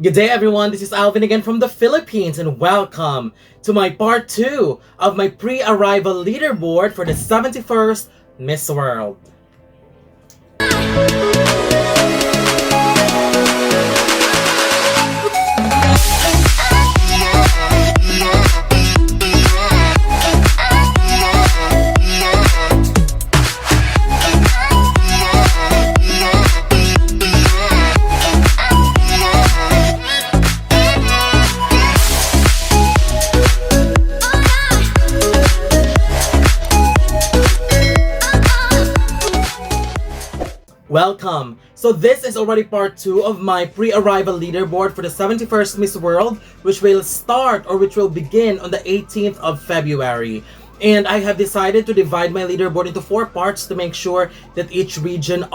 Good day everyone, this is Alvin again from the Philippines and welcome to my part 2 of my pre-arrival leaderboard for the 71st Miss World. Welcome! So this is already part 2 of my pre-arrival leaderboard for the 71st Miss World, which will begin on the 18th of February. And I have decided to divide my leaderboard into 4 parts to make sure that each region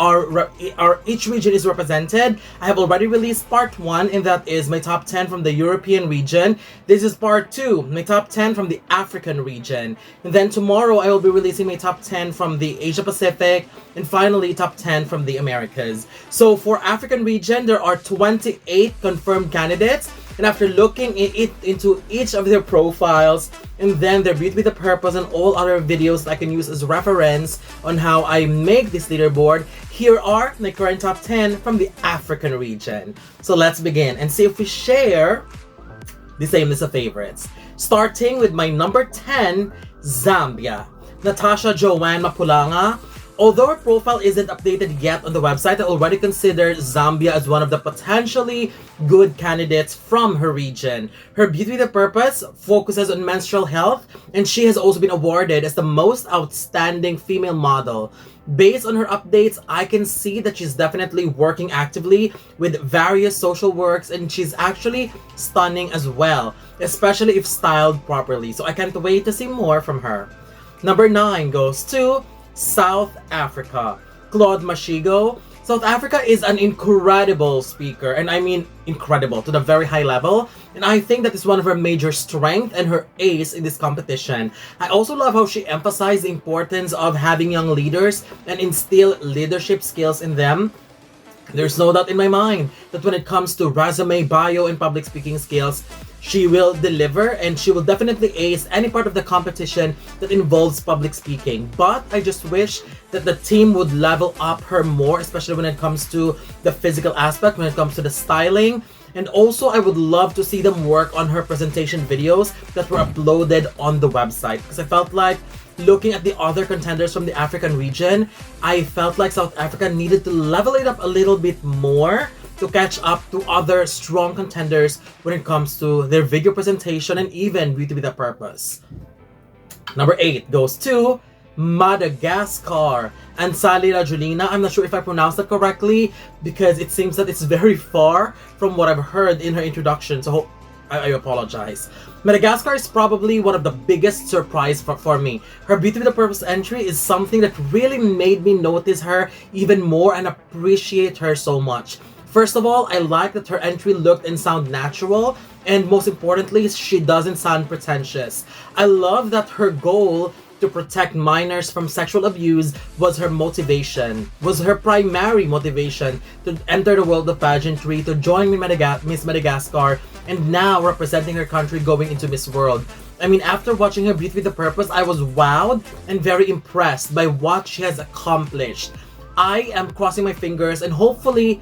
is represented. I have already released part 1, and that is my top 10 from the European region. This is part 2, my top 10 from the African region. And then tomorrow I will be releasing my top 10 from the Asia Pacific, and finally top 10 from the Americas. So for African region, there are 28 confirmed candidates. And after looking into each of their profiles and then their beauty with a purpose and all other videos that I can use as reference on how I make this leaderboard, here are my current top 10 from the African region. So let's begin and see if we share the same list of favorites. Starting with my number 10, Zambia. Natasha Joanne Mapulanga. Although her profile isn't updated yet on the website, I already consider Zambia as one of the potentially good candidates from her region. Her beauty with a purpose focuses on menstrual health, and she has also been awarded as the most outstanding female model. Based on her updates, I can see that she's definitely working actively with various social works, and she's actually stunning as well, especially if styled properly. So I can't wait to see more from her. Number 9 goes to South Africa. Claude Mashego. South Africa is an incredible speaker, and I mean incredible to the very high level, and I think that is one of her major strengths and her ace in this competition. I also love how she emphasized the importance of having young leaders and instill leadership skills in them. There's no doubt in my mind that when it comes to resume, bio, and public speaking skills, she will deliver, and she will definitely ace any part of the competition that involves public speaking. But I just wish that the team would level up her more, especially when it comes to the physical aspect, when it comes to the styling. And also, I would love to see them work on her presentation videos that were uploaded on the website, because I felt like looking at the other contenders from the African region, I felt like South Africa needed to level it up a little bit more to catch up to other strong contenders when it comes to their video presentation and even beauty with a purpose. Number 8 goes to Madagascar. Ansalila Julina. I'm not sure if I pronounced that correctly because it seems that it's very far from what I've heard in her introduction, so I apologize. Madagascar is probably one of the biggest surprise for me. Her beauty with a purpose entry is something that really made me notice her even more and appreciate her so much. First of all, I like that her entry looked and sound natural, and most importantly, she doesn't sound pretentious. I love that her goal to protect minors from sexual abuse was her primary motivation to enter the world of pageantry, to join Miss Madagascar, and now representing her country going into Miss World. I mean, after watching her beauty with a purpose, I was wowed and very impressed by what she has accomplished. I am crossing my fingers, and hopefully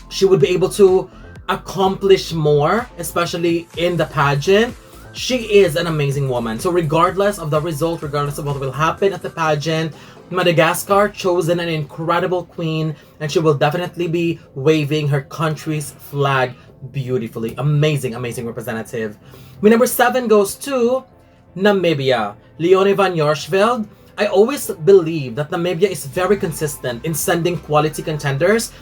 she would be able to accomplish more, especially in the pageant. She is an amazing woman. So regardless of the result, regardless of what will happen at the pageant, Madagascar chosen an incredible queen, and she will definitely be waving her country's flag beautifully. Amazing, amazing representative. My number 7 goes to Namibia. Leonie van Jaarsveld. I always believe that Namibia is very consistent in sending quality contenders,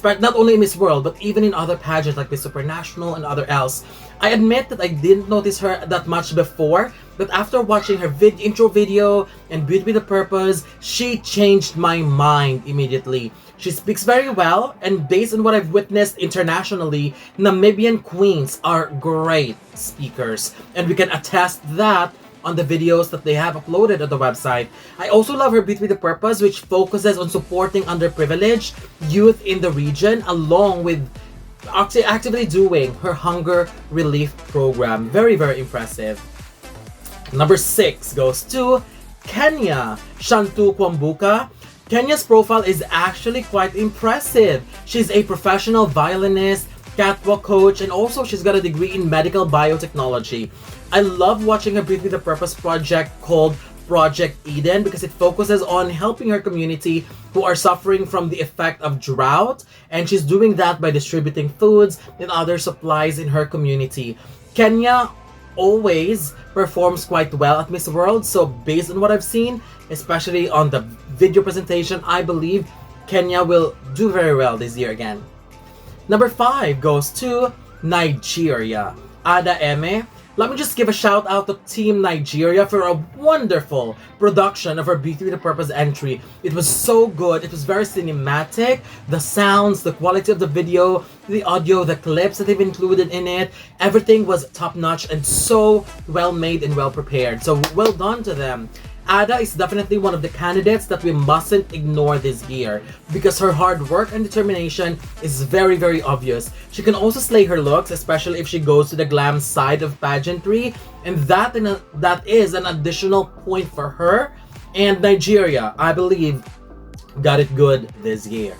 not only in Miss World, but even in other pageants like Miss Supranational and other else. I admit that I didn't notice her that much before, but after watching her intro video and Beauty with a Purpose, she changed my mind immediately. She speaks very well, and based on what I've witnessed internationally, Namibian queens are great speakers, and we can attest that on the videos that they have uploaded on the website. I also love her Beauty with a Purpose, which focuses on supporting underprivileged youth in the region, along with actively doing her hunger relief program. Very, very impressive. Number 6 goes to Kenya, 𝗠𝗜𝗦𝗪 𝗪𝗧𝗪. Kenya's profile is actually quite impressive. She's a professional violinist, catwalk coach, and also she's got a degree in medical biotechnology. I love watching her Breathe with a Purpose project called Project Eden because it focuses on helping her community who are suffering from the effect of drought, and she's doing that by distributing foods and other supplies in her community. Kenya always performs quite well at Miss World, so based on what I've seen, especially on the video presentation, I believe Kenya will do very well this year again. Number 5 goes to Nigeria, Ada Eme. Let me just give a shout out to Team Nigeria for a wonderful production of our Beauty with a Purpose entry. It was so good. It was very cinematic. The sounds, the quality of the video, the audio, the clips that they've included in it, everything was top notch and so well made and well prepared. So well done to them. Ada is definitely one of the candidates that we mustn't ignore this year because her hard work and determination is very, very obvious. She can also slay her looks, especially if she goes to the glam side of pageantry, and that is an additional point for her. And Nigeria, I believe, got it good this year.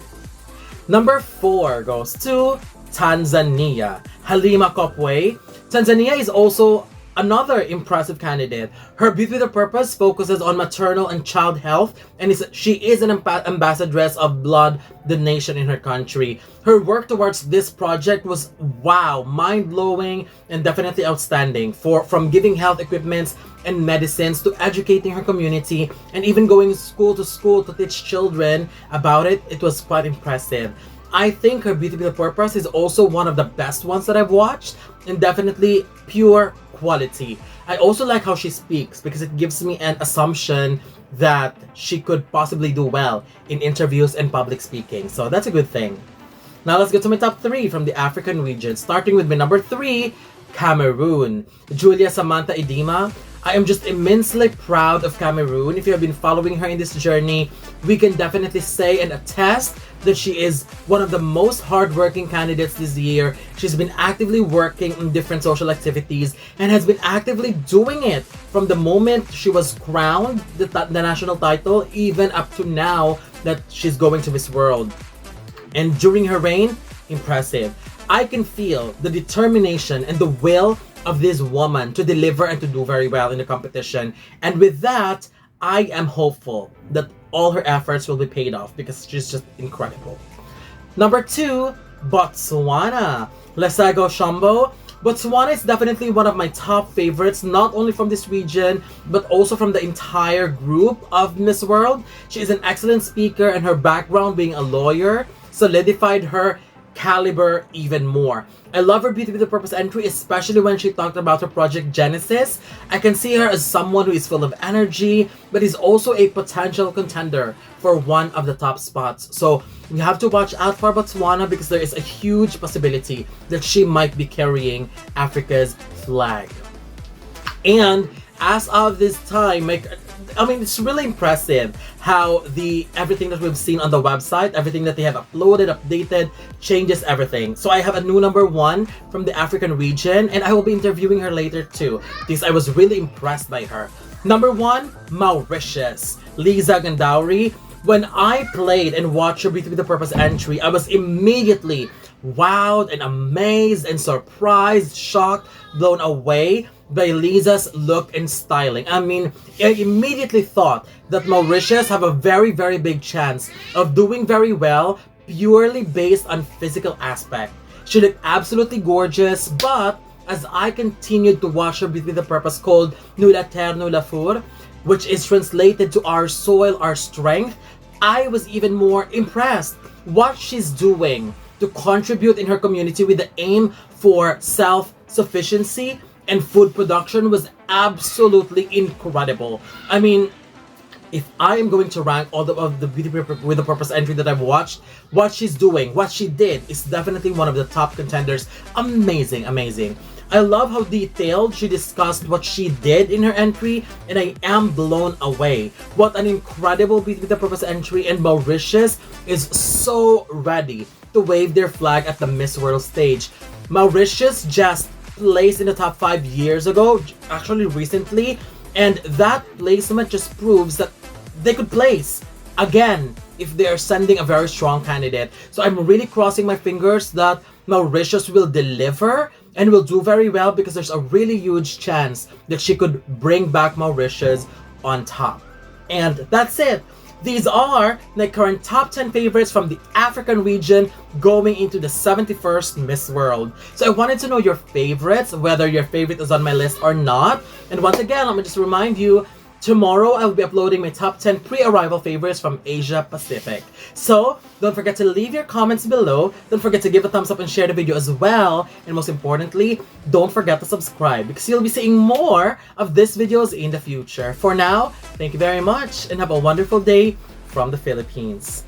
Number 4 goes to Tanzania, Halima Kopwe. Tanzania is also another impressive candidate. Her Beauty with a Purpose focuses on maternal and child health, and she is an ambassadress of blood donation in her country. Her work towards this project was wow, mind-blowing and definitely outstanding. From giving health equipments and medicines to educating her community and even going school to teach children about it, it was quite impressive. I think her Beauty with a Purpose is also one of the best ones that I've watched, and definitely pure quality. I also like how she speaks because it gives me an assumption that she could possibly do well in interviews and public speaking. So that's a good thing. Now let's go to my top 3 from the African region. Starting with my number 3, Cameroon, Julia Samantha Idima. I am just immensely proud of Cameroon. If you have been following her in this journey, we can definitely say and attest that she is one of the most hardworking candidates this year. She's been actively working in different social activities and has been actively doing it from the moment she was crowned the national title, even up to now that she's going to Miss World. And during her reign, impressive. I can feel the determination and the will of this woman to deliver and to do very well in the competition. And with that, I am hopeful that all her efforts will be paid off because she's just incredible. Number 2, Botswana, Lesego Shombo. Botswana is definitely one of my top favorites, not only from this region, but also from the entire group of Miss World. She is an excellent speaker, and her background being a lawyer solidified her caliber even more. I love her Beauty with a Purpose entry, especially when she talked about her project Genesis. I can see her as someone who is full of energy, but is also a potential contender for one of the top spots. So we have to watch out for Botswana because there is a huge possibility that she might be carrying Africa's flag. And as of this time, it's really impressive how everything that we've seen on the website, everything that they have uploaded, updated, changes everything. So I have a new number 1 from the African region, and I will be interviewing her later too because I was really impressed by her. Number 1, Mauritius, Liza Gandowri. When I played and watched her Beauty with a Purpose entry, I was immediately wowed and amazed and surprised, shocked, blown away by Liza's look and styling. I immediately thought that Mauritius have a very, very big chance of doing very well purely based on physical aspect. She looked absolutely gorgeous, but as I continued to watch her with the purpose called Nous la terre, nous la four, which is translated to our soil, our strength, I was even more impressed. What she's doing to contribute in her community with the aim for self-sufficiency and food production was absolutely incredible. If I am going to rank all of the Beauty with a Purpose entry that I've watched, what she's doing, what she did is definitely one of the top contenders. Amazing, amazing. I love how detailed she discussed what she did in her entry, and I am blown away. What an incredible Beat with the Purpose entry, and Mauritius is so ready to wave their flag at the Miss World stage. Mauritius just placed in the top 5 years ago, actually recently, and that placement just proves that they could place again if they are sending a very strong candidate. So I'm really crossing my fingers that Mauritius will deliver and will do very well, because there's a really huge chance that she could bring back Mauritius on top. And that's it. These are my current top 10 favorites from the African region going into the 71st Miss World. So I wanted to know your favorites, whether your favorite is on my list or not. And once again, let me just remind you, tomorrow I'll be uploading my top 10 pre-arrival favorites from Asia Pacific. So don't forget to leave your comments below. Don't forget to give a thumbs up and share the video as well. And most importantly, don't forget to subscribe, because you'll be seeing more of these videos in the future. For now, thank you very much and have a wonderful day from the Philippines.